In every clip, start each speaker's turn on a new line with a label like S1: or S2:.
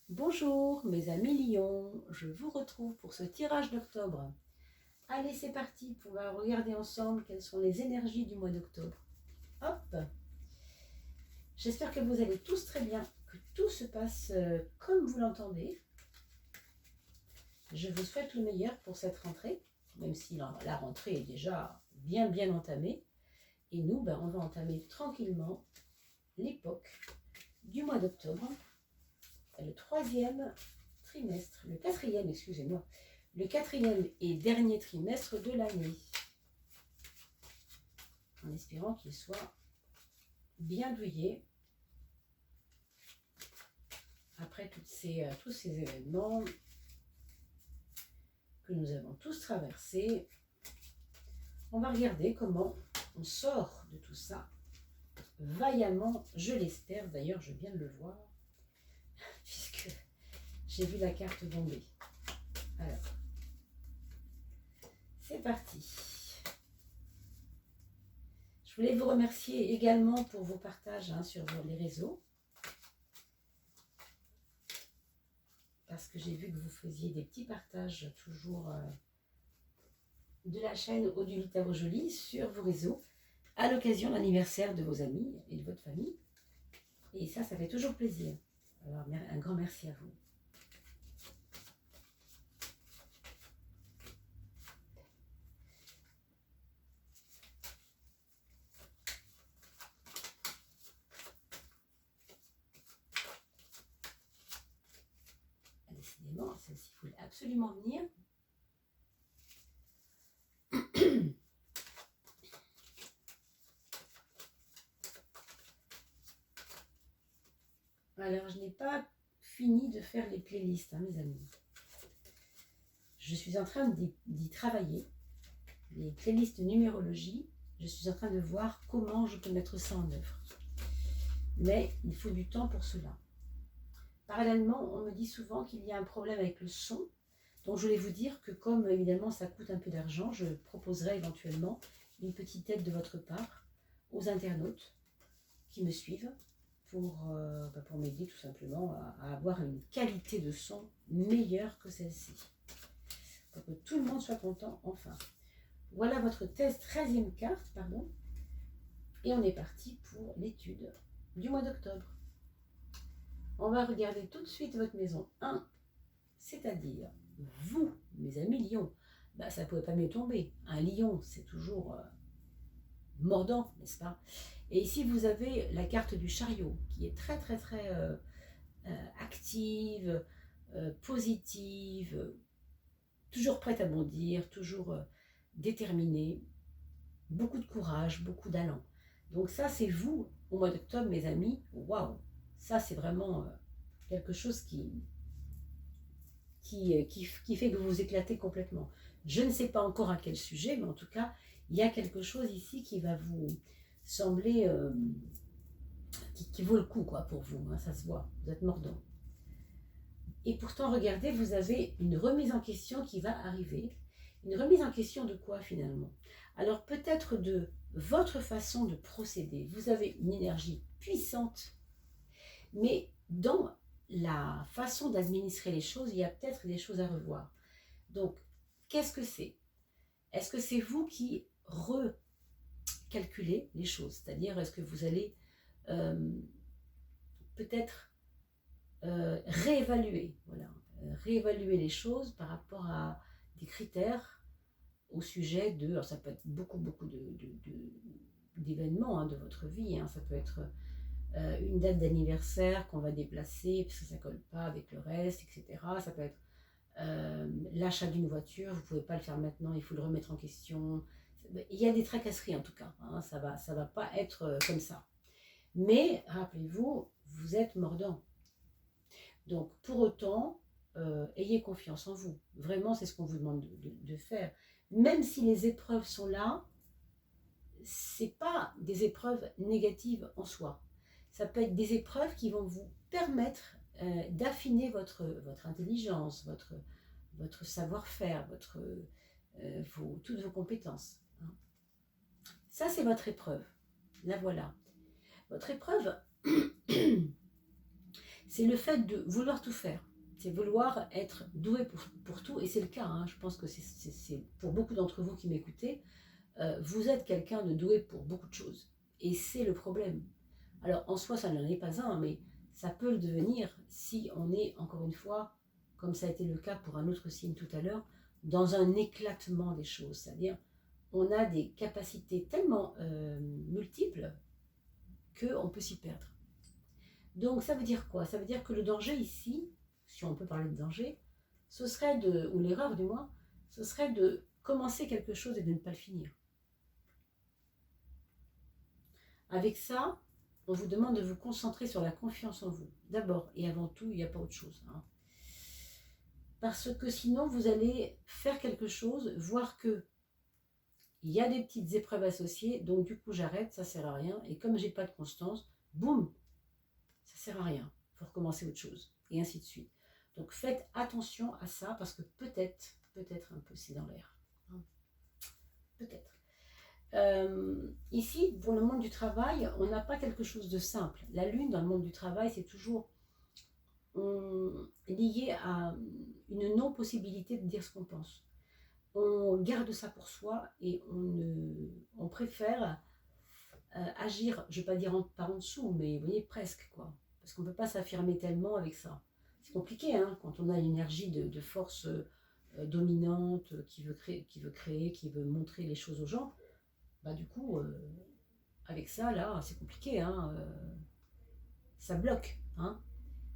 S1: Bonjour mes amis Lions, je vous retrouve pour ce tirage d'octobre. Allez, c'est parti, on va regarder ensemble quelles sont les énergies du mois d'octobre. Hop, j'espère que vous allez tous très bien, que tout se passe comme vous l'entendez. Je vous souhaite le meilleur pour cette rentrée, même si la rentrée est déjà bien entamée. Et nous, on va entamer tranquillement l'époque du mois d'octobre, le troisième trimestre, le quatrième, excusez-moi, le quatrième et dernier trimestre de l'année, en espérant qu'il soit bien douillet après tous ces événements que nous avons tous traversés. On va regarder comment on sort de tout ça vaillamment, je l'espère. D'ailleurs, je viens de le voir, puisque j'ai vu la carte tomber. Alors, c'est parti. Je voulais vous remercier également pour vos partages sur les réseaux. Parce que j'ai vu que vous faisiez des petits partages toujours de la chaîne Odile Tarot Jolie sur vos réseaux à l'occasion de l'anniversaire de vos amis et de votre famille. Et ça fait toujours plaisir. Alors, un grand merci à vous. Décidément, celle-ci voulait absolument venir. Alors, je n'ai pas fini de faire les playlists, mes amis. Je suis en train d'y travailler. Les playlists de numérologie, je suis en train de voir comment je peux mettre ça en œuvre. Mais il faut du temps pour cela. Parallèlement, on me dit souvent qu'il y a un problème avec le son. Donc, je voulais vous dire que comme évidemment ça coûte un peu d'argent, je proposerai éventuellement une petite aide de votre part aux internautes qui me suivent pour m'aider tout simplement à avoir une qualité de son meilleure que celle-ci. Pour que tout le monde soit content enfin. Voilà votre 13e carte, pardon. Et on est parti pour l'étude du mois d'octobre. On va regarder tout de suite votre maison 1, c'est-à-dire vous, mes amis lions. Ça ne pouvait pas mieux tomber. Un lion, c'est toujours mordant, n'est-ce pas? Et ici, vous avez la carte du chariot, qui est très active, positive, toujours prête à bondir, toujours déterminée, beaucoup de courage, beaucoup d'allant. Donc ça, c'est vous, au mois d'octobre, mes amis. Waouh! Ça, c'est vraiment quelque chose qui fait que vous vous éclatez complètement. Je ne sais pas encore à quel sujet, mais en tout cas, il y a quelque chose ici qui va vous sembler, qui vaut le coup pour vous, ça se voit, vous êtes mordant. Et pourtant, regardez, vous avez une remise en question qui va arriver. Une remise en question de quoi finalement? Alors peut-être de votre façon de procéder. Vous avez une énergie puissante, mais dans la façon d'administrer les choses, il y a peut-être des choses à revoir. Donc, qu'est-ce que c'est? Est-ce que c'est vous qui recalculez les choses? C'est-à-dire, est-ce que vous allez peut-être réévaluer, réévaluer les choses par rapport à des critères au sujet de, alors ça peut être beaucoup d'événements de votre vie, ça peut être une date d'anniversaire qu'on va déplacer parce que ça ne colle pas avec le reste, etc. Ça peut être l'achat d'une voiture, vous ne pouvez pas le faire maintenant, il faut le remettre en question. Il y a des tracasseries en tout cas, ça va pas être comme ça. Mais rappelez-vous, vous êtes mordant. Donc pour autant, ayez confiance en vous. Vraiment, c'est ce qu'on vous demande de faire. Même si les épreuves sont là, c'est pas des épreuves négatives en soi. Ça peut être des épreuves qui vont vous permettre d'affiner votre intelligence, votre savoir-faire, toutes vos compétences. Ça, c'est votre épreuve. La voilà. Votre épreuve, C'est le fait de vouloir tout faire. C'est vouloir être doué pour tout, et c'est le cas. Hein. Je pense que c'est pour beaucoup d'entre vous qui m'écoutez, vous êtes quelqu'un de doué pour beaucoup de choses. Et c'est le problème. Alors en soi, ça n'en est pas un, mais ça peut le devenir si on est, encore une fois, comme ça a été le cas pour un autre signe tout à l'heure, dans un éclatement des choses. C'est-à-dire, on a des capacités tellement multiples qu'on peut s'y perdre. Donc ça veut dire quoi? Ça veut dire que le danger ici, si on peut parler de danger, ce serait de, ou l'erreur du moins, ce serait de commencer quelque chose et de ne pas le finir. Avec ça, on vous demande de vous concentrer sur la confiance en vous. D'abord et avant tout, il n'y a pas autre chose. Hein. Parce que sinon, vous allez faire quelque chose, voir que il y a des petites épreuves associées, donc du coup j'arrête, ça ne sert à rien. Et comme j'ai pas de constance, boum, ça ne sert à rien. Il faut recommencer autre chose. Et ainsi de suite. Donc faites attention à ça, parce que peut-être un peu c'est dans l'air. Hein. Peut-être. Ici, pour le monde du travail, on n'a pas quelque chose de simple. La lune, dans le monde du travail, c'est toujours lié à une non-possibilité de dire ce qu'on pense. On garde ça pour soi et on préfère agir, je ne vais pas dire par en dessous, mais vous voyez, presque, quoi. Parce qu'on ne peut pas s'affirmer tellement avec ça. C'est compliqué, hein, quand on a une énergie de force dominante, qui veut créer, qui veut montrer les choses aux gens. Bah, du coup, avec ça, là, c'est compliqué, hein, ça bloque. Hein.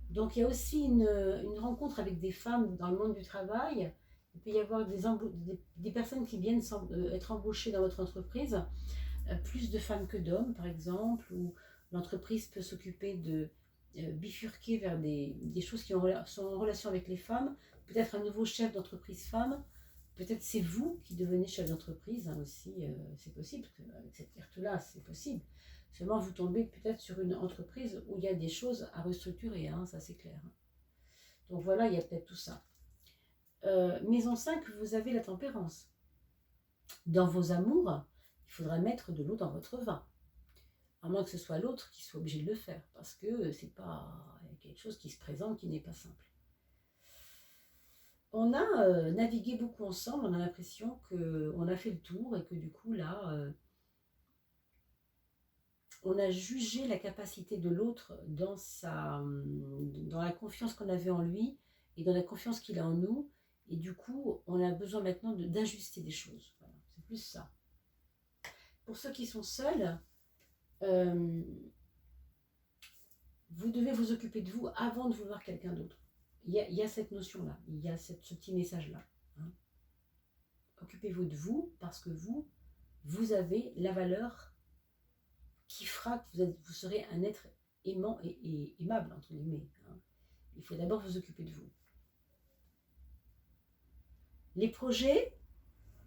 S1: Donc, il y a aussi une rencontre avec des femmes dans le monde du travail. Il peut y avoir des personnes qui viennent être embauchées dans votre entreprise, plus de femmes que d'hommes, par exemple, ou l'entreprise peut s'occuper de bifurquer vers des choses qui sont en relation avec les femmes. Peut-être un nouveau chef d'entreprise femme. Peut-être c'est vous qui devenez chef d'entreprise, hein, aussi, c'est possible, avec cette carte-là, c'est possible. Seulement, vous tombez peut-être sur une entreprise où il y a des choses à restructurer, hein, ça c'est clair. Hein. Donc voilà, il y a peut-être tout ça. Maison 5, vous avez la tempérance. Dans vos amours, il faudra mettre de l'eau dans votre vin. À moins que ce soit l'autre qui soit obligé de le faire, parce que c'est pas quelque chose qui se présente, qui n'est pas simple. On a navigué beaucoup ensemble, on a l'impression qu'on a fait le tour et que du coup là, on a jugé la capacité de l'autre dans la confiance qu'on avait en lui et dans la confiance qu'il a en nous. Et du coup, on a besoin maintenant d'ajuster des choses. Voilà, c'est plus ça. Pour ceux qui sont seuls, vous devez vous occuper de vous avant de vouloir quelqu'un d'autre. Il y a cette notion-là, il y a ce petit message-là. Hein. Occupez-vous de vous parce que vous avez la valeur qui fera que vous serez un être aimant et aimable, entre guillemets. Hein. Il faut d'abord vous occuper de vous. Les projets,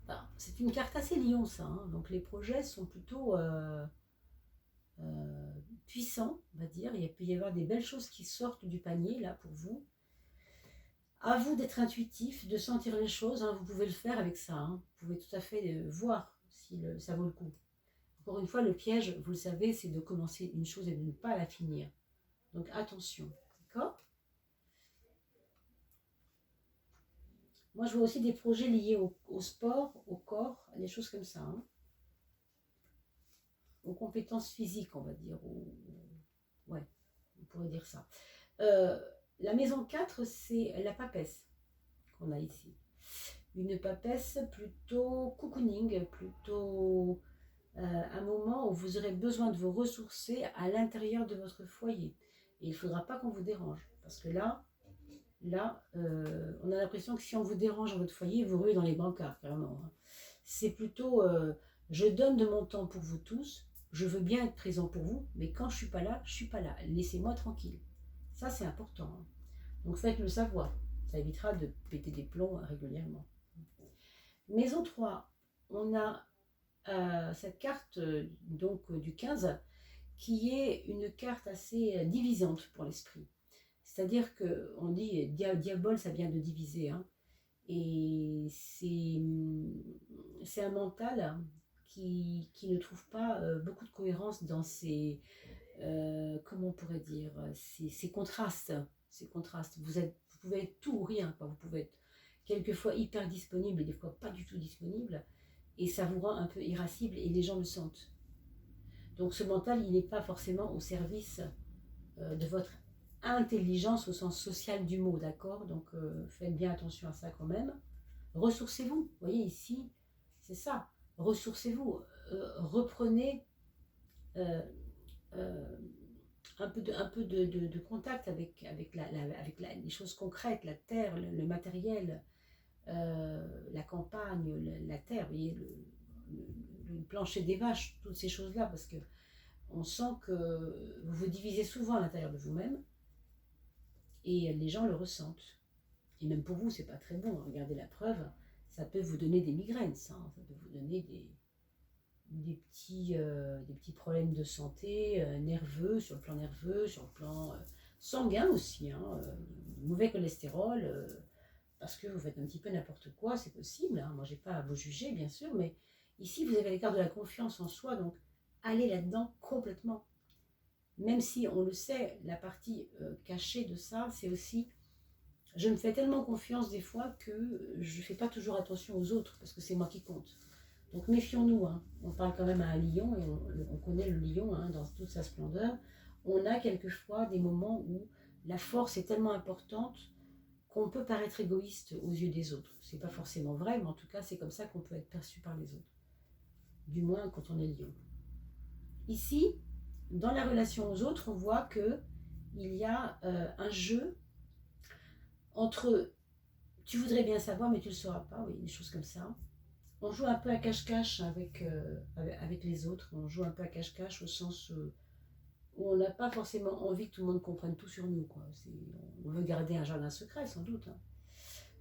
S1: ben, c'est une carte assez lion, ça. Hein. Donc les projets sont plutôt puissants, on va dire. Il peut y avoir des belles choses qui sortent du panier, là, pour vous. À vous d'être intuitif, de sentir les choses. Hein. Vous pouvez le faire avec ça. Hein. Vous pouvez tout à fait voir si ça vaut le coup. Encore une fois, le piège, vous le savez, c'est de commencer une chose et de ne pas la finir. Donc attention, d'accord? Moi, je vois aussi des projets liés au sport, au corps, des choses comme ça. Hein. Aux compétences physiques, on va dire. Ouais, on pourrait dire ça. La maison 4, c'est la papesse qu'on a ici. Une papesse plutôt cocooning, plutôt un moment où vous aurez besoin de vous ressourcer à l'intérieur de votre foyer. Et il ne faudra pas qu'on vous dérange. Parce que là, on a l'impression que si on vous dérange dans votre foyer, vous ruez dans les brancards, carrément. Hein. C'est plutôt, je donne de mon temps pour vous tous, je veux bien être présent pour vous, mais quand je ne suis pas là, je ne suis pas là. Laissez-moi tranquille. Ça, c'est important. Hein. Donc faites-le savoir. Ça évitera de péter des plombs régulièrement. Maison 3, on a cette carte donc du 15 qui est une carte assez divisante pour l'esprit. C'est-à-dire qu'on dit diabole, ça vient de diviser. Hein, et c'est un mental qui ne trouve pas beaucoup de cohérence dans ses comment on pourrait dire, ces contrastes, vous pouvez être tout ou rien, quoi. Vous pouvez être quelquefois hyper disponible et des fois pas du tout disponible, et ça vous rend un peu irascible et les gens le sentent. Donc ce mental, il n'est pas forcément au service de votre intelligence au sens social du mot, d'accord? Donc faites bien attention à ça quand même. Ressourcez-vous, vous voyez ici, c'est ça, ressourcez-vous, reprenez euh, euh, un peu de contact avec les choses concrètes, la terre, le matériel, la campagne, la terre, vous voyez, le plancher des vaches, toutes ces choses-là, parce que on sent que vous vous divisez souvent à l'intérieur de vous-même et les gens le ressentent. Et même pour vous, c'est pas très bon. Regardez la preuve, ça peut vous donner des migraines, ça peut vous donner des petits problèmes de santé nerveux, sur le plan nerveux, sur le plan sanguin aussi, hein, mauvais cholestérol, parce que vous faites un petit peu n'importe quoi, c'est possible, hein. Moi, j'ai pas à vous juger, bien sûr, mais ici, vous avez l'écart de la confiance en soi, donc allez là-dedans complètement. Même si on le sait, la partie cachée de ça, c'est aussi, je me fais tellement confiance des fois que je ne fais pas toujours attention aux autres, parce que c'est moi qui compte. Donc méfions-nous, hein. On parle quand même à un lion, et on connaît le lion hein, dans toute sa splendeur. On a quelquefois des moments où la force est tellement importante qu'on peut paraître égoïste aux yeux des autres. C'est pas forcément vrai, mais en tout cas, c'est comme ça qu'on peut être perçu par les autres. Du moins quand on est lion. Ici, dans la relation aux autres, on voit que il y a un jeu entre tu voudrais bien savoir, mais tu ne le sauras pas, oui, des choses comme ça. On joue un peu à cache-cache avec les autres. On joue un peu à cache-cache au sens où on n'a pas forcément envie que tout le monde comprenne tout sur nous, quoi. On veut garder un jardin secret, sans doute, hein.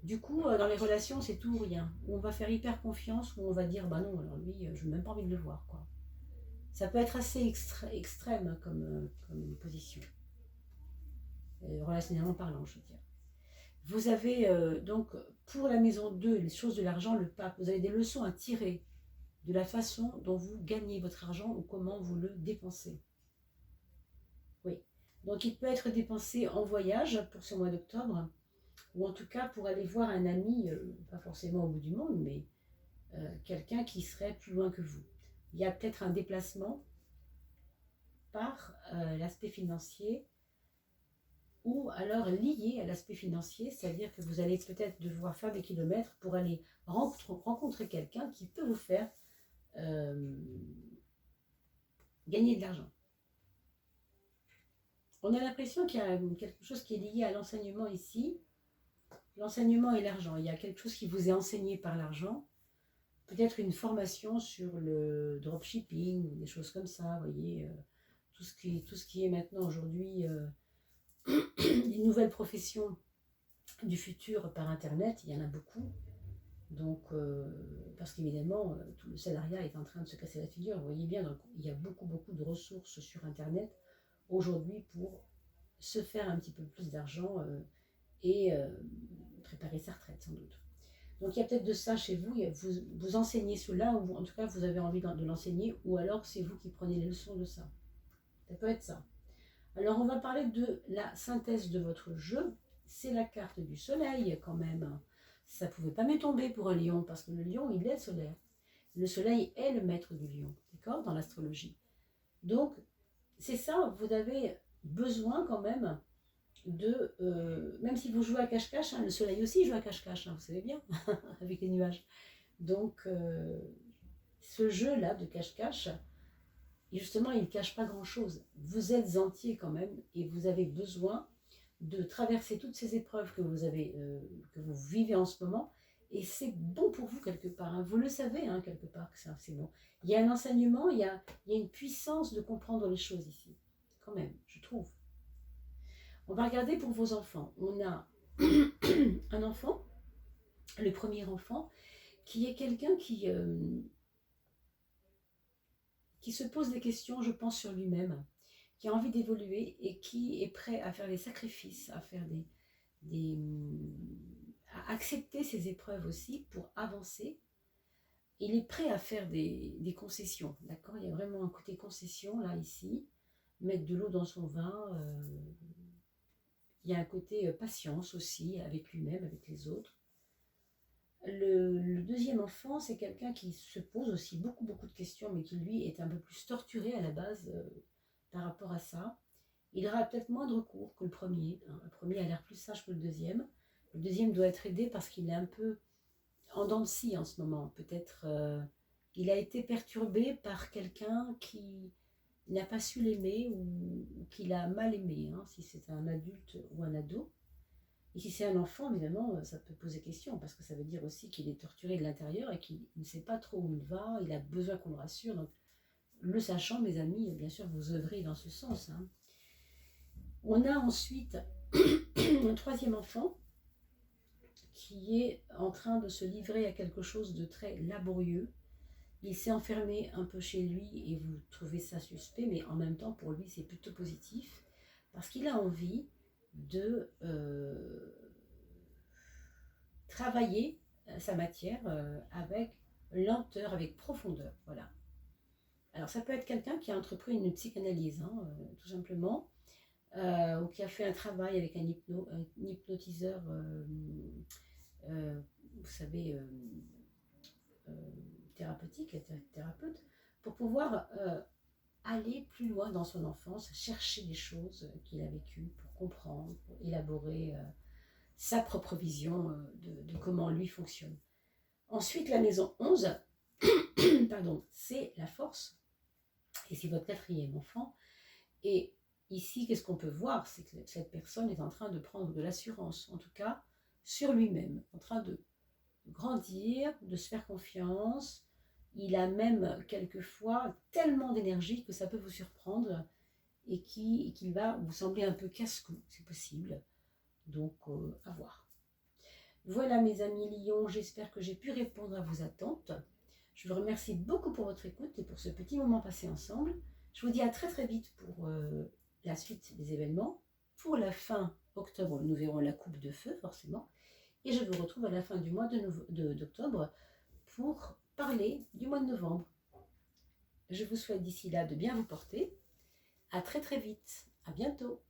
S1: Du coup, dans les relations, c'est tout ou rien. Où on va faire hyper confiance, où on va dire, bah non, alors lui, je n'ai même pas envie de le voir, quoi. Ça peut être assez extrême hein, comme position, relationnellement parlant, je veux dire. Vous avez donc, pour la maison 2, les choses de l'argent, le pape, vous avez des leçons à tirer de la façon dont vous gagnez votre argent ou comment vous le dépensez. Oui. Donc, il peut être dépensé en voyage pour ce mois d'octobre, ou en tout cas pour aller voir un ami, pas forcément au bout du monde, mais quelqu'un qui serait plus loin que vous. Il y a peut-être un déplacement par l'aspect financier ou alors lié à l'aspect financier, c'est-à-dire que vous allez peut-être devoir faire des kilomètres pour aller rencontrer quelqu'un qui peut vous faire gagner de l'argent. On a l'impression qu'il y a quelque chose qui est lié à l'enseignement ici. L'enseignement et l'argent. Il y a quelque chose qui vous est enseigné par l'argent. Peut-être une formation sur le dropshipping, ou des choses comme ça, vous voyez. Tout ce qui est maintenant aujourd'hui les nouvelles professions du futur par Internet, il y en a beaucoup. Donc, parce qu'évidemment, tout le salariat est en train de se casser la figure. Vous voyez bien, donc, il y a beaucoup de ressources sur Internet aujourd'hui pour se faire un petit peu plus d'argent et préparer sa retraite sans doute. Donc il y a peut-être de ça chez vous, vous enseignez cela, ou en tout cas vous avez envie de l'enseigner, ou alors c'est vous qui prenez les leçons de ça. Ça peut être ça. Alors on va parler de la synthèse de votre jeu. C'est la carte du soleil quand même. Ça ne pouvait pas me tomber pour un lion, parce que le lion, il est solaire. Le soleil est le maître du lion, d'accord, dans l'astrologie. Donc, c'est ça, vous avez besoin quand même de... même si vous jouez à cache-cache, hein, le soleil aussi joue à cache-cache, hein, vous savez bien, avec les nuages. Donc, ce jeu-là de cache-cache, justement, il ne cache pas grand-chose. Vous êtes entier quand même, et vous avez besoin de traverser toutes ces épreuves que que vous vivez en ce moment, et c'est bon pour vous quelque part, hein. Vous le savez hein, quelque part que c'est bon. Il y a un enseignement, il y a une puissance de comprendre les choses ici, quand même, je trouve. On va regarder pour vos enfants. On a un enfant, le premier enfant, qui est quelqu'un qui se pose des questions, je pense, sur lui-même, qui a envie d'évoluer et qui est prêt à faire des sacrifices, à faire à accepter ses épreuves aussi pour avancer. Il est prêt à faire des concessions, d'accord? Il y a vraiment un côté concession là, ici. mettre de l'eau dans son vin. Il y a un côté patience aussi avec lui-même, avec les autres. Le deuxième enfant, c'est quelqu'un qui se pose aussi beaucoup de questions, mais qui lui est un peu plus torturé à la base par rapport à ça. Il aura peut-être moins de recours que le premier. Hein. Le premier a l'air plus sage que le deuxième. Le deuxième doit être aidé parce qu'il est un peu en dents de scie en ce moment. Peut-être il a été perturbé par quelqu'un qui n'a pas su l'aimer ou qui l'a mal aimé, hein, si c'est un adulte ou un ado. Et si c'est un enfant, évidemment, ça peut poser question, parce que ça veut dire aussi qu'il est torturé de l'intérieur et qu'il ne sait pas trop où il va, il a besoin qu'on le rassure. Donc, le sachant, mes amis, bien sûr, vous œuvrez dans ce sens. Hein. On a ensuite un troisième enfant qui est en train de se livrer à quelque chose de très laborieux. Il s'est enfermé un peu chez lui et vous trouvez ça suspect, mais en même temps, pour lui, c'est plutôt positif, parce qu'il a envie de travailler sa matière avec lenteur, avec profondeur. Voilà. Alors, ça peut être quelqu'un qui a entrepris une psychanalyse, hein, tout simplement, ou qui a fait un travail avec un hypnotiseur, vous savez, thérapeutique, thérapeute, pour pouvoir aller plus loin dans son enfance, chercher des choses qu'il a vécues pour comprendre, pour élaborer sa propre vision de comment lui fonctionne. Ensuite, la maison 11, pardon, c'est la force, et c'est votre quatrième enfant. Et ici, qu'est-ce qu'on peut voir? C'est que cette personne est en train de prendre de l'assurance, en tout cas sur lui-même, en train de grandir, de se faire confiance. Il a même quelquefois tellement d'énergie que ça peut vous surprendre et qu'il va vous sembler un peu casse-cou, c'est possible. Donc, à voir. Voilà mes amis lions, j'espère que j'ai pu répondre à vos attentes. Je vous remercie beaucoup pour votre écoute et pour ce petit moment passé ensemble. Je vous dis à très vite pour la suite des événements. Pour la fin octobre, nous verrons la coupe de feu, forcément. Et je vous retrouve à la fin du mois d'octobre pour parler du mois de novembre. Je vous souhaite d'ici là de bien vous porter. À très vite. À bientôt.